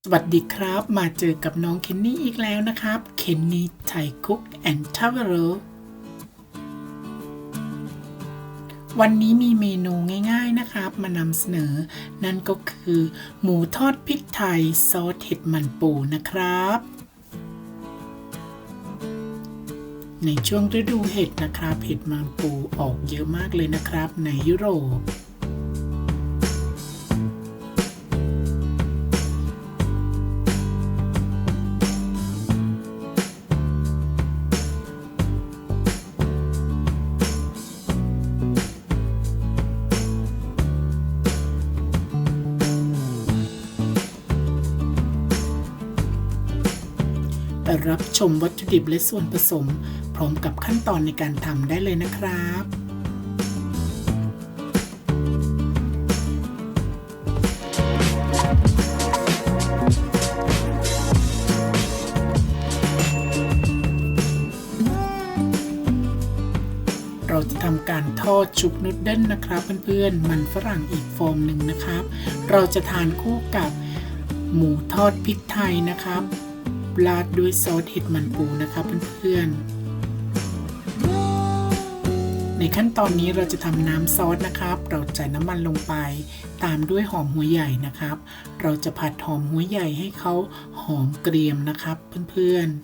สวัสดีครับมาเจอกับน้องเคนนี่อีกแล้วนะครับเคนนี่ไทยคุกแอนด์ทราเวลเลอร์วันนี้มีเมนูง่ายๆนะครับมานำเสนอนั่นก็คือหมูทอดพริกไทยซอสเห็ดมันปูนะครับในช่วงฤดูเห็ดนะครับเห็ดมันปูออกเยอะมากเลยนะครับในยุโรปไปรับชมวัตถุดิบและส่วนผสมพร้อมกับขั้นตอนในการทำได้เลยนะครับเราจะทำการทอดชุบนูดเดิลนะครับเพื่อนๆมันฝรั่งอีกฟองหนึ่งนะครับเราจะทานคู่กับหมูทอดพริกไทยนะครับราดด้วยซอสเห็ดมันปูนะครับเพื่อนๆในขั้นตอนนี้เราจะทำน้ำซอสนะครับเราใส่น้ำมันลงไปตามด้วยหอมหัวใหญ่นะครับเราจะผัดหอมหัวใหญ่ให้เขาหอมเกรียมนะครับเพื่อนๆ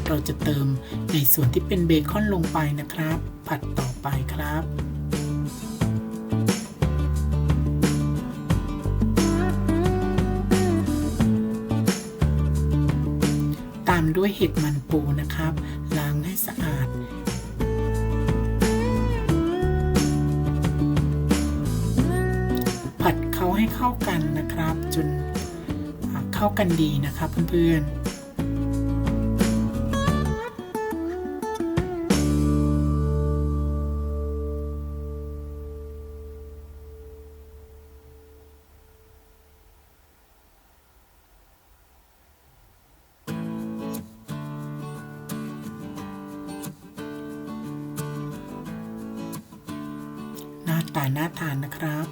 เราจะเติมในส่วนที่เป็นเบคอนลงไปนะครับผัดต่อไปครับตามด้วยเห็ดมันปูนะครับล้างให้สะอาดผัดเขาให้เข้ากันนะครับจนเข้ากันดีนะครับเพื่อนๆหน้าตาน่าทานนะครับ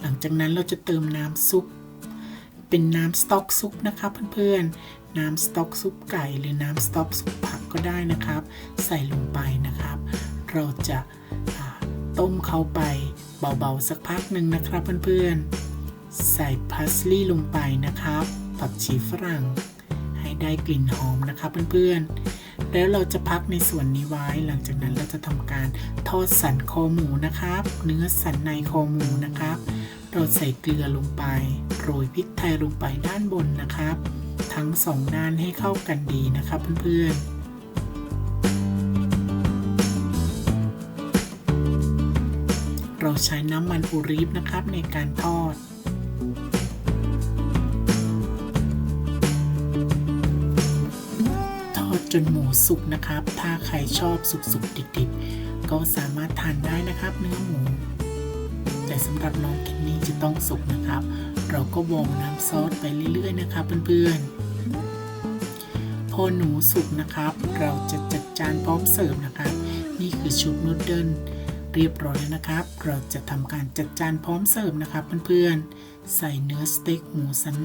หลังจากนั้นเราจะเติมน้ำซุปเป็นน้ำสต๊อกซุปนะครับเพื่อนๆน้ำสต๊อกซุปไก่หรือน้ำสต๊อกซุปผักก็ได้นะครับใส่ลงไปนะครับเราจะต้มเข้าไปเบาๆสักพักหนึ่งนะครับเพื่อนๆใส่พาสลีย์ลงไปนะครับผักชีฝรั่งให้ได้กลิ่นหอมนะครับเพื่อนๆแล้วเราจะพักในส่วนนี้ไว้หลังจากนั้นเราจะทำการทอดสันคอหมูนะครับเนื้อสันในคอหมูนะครับเราใส่เกลือลงไปโรยพริกไทยลงไปด้านบนนะครับทั้งสองด้านให้เข้ากันดีนะครับเพื่อนๆเราใช้น้ำมันโอลีฟนะครับในการทอดจนหมูสุกนะครับถ้าใครชอบสุกๆดิบๆก็สามารถทานได้นะครับเนื้อหมูแต่สำหรับน้องเคนนี่จะต้องสุกนะครับเราก็วงน้ำซอสไปเรื่อยๆนะครับเพื่อนๆพอหนูสุกนะครับเราจะจัดจานพร้อมเสิร์ฟนะครับนี่คือชุบนูดเดิลเรียบร้อยแล้วนะครับเราจะทำการจัดจานพร้อมเสิร์ฟนะครับเพื่อนๆใส่เนื้อสเต็กหมูสัน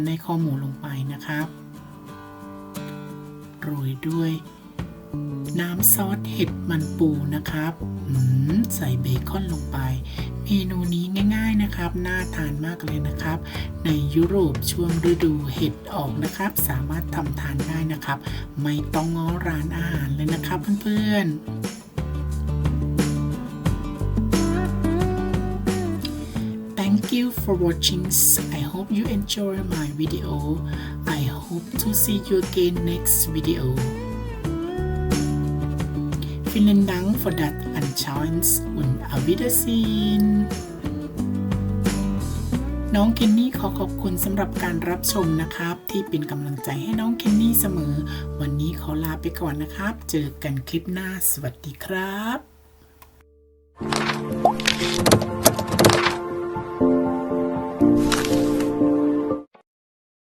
ในคอหมูลงไปนะครับโรยด้วยน้ำซอสเห็ดมันปูนะครับใส่เบคอนลงไปเมนูนี้ง่ายๆนะครับน่าทานมากเลยนะครับในยุโรปช่วงฤดูเห็ดออกนะครับสามารถทำทานได้นะครับไม่ต้องง้อร้านอาหารเลยนะครับเพื่อนๆThank you for watching. I hope you enjoy my video. I hope to see you again next video. Vielen Dank für das Anschauen und auf Wiedersehen. น้องเคนนี่ขอขอบคุณสำหรับการรับชมนะครับที่เป็นกำลังใจให้น้องเคนนี่เสมอวันนี้ขอลาไปก่อนนะครับเจอกันคลิปหน้าสวัสดีครับ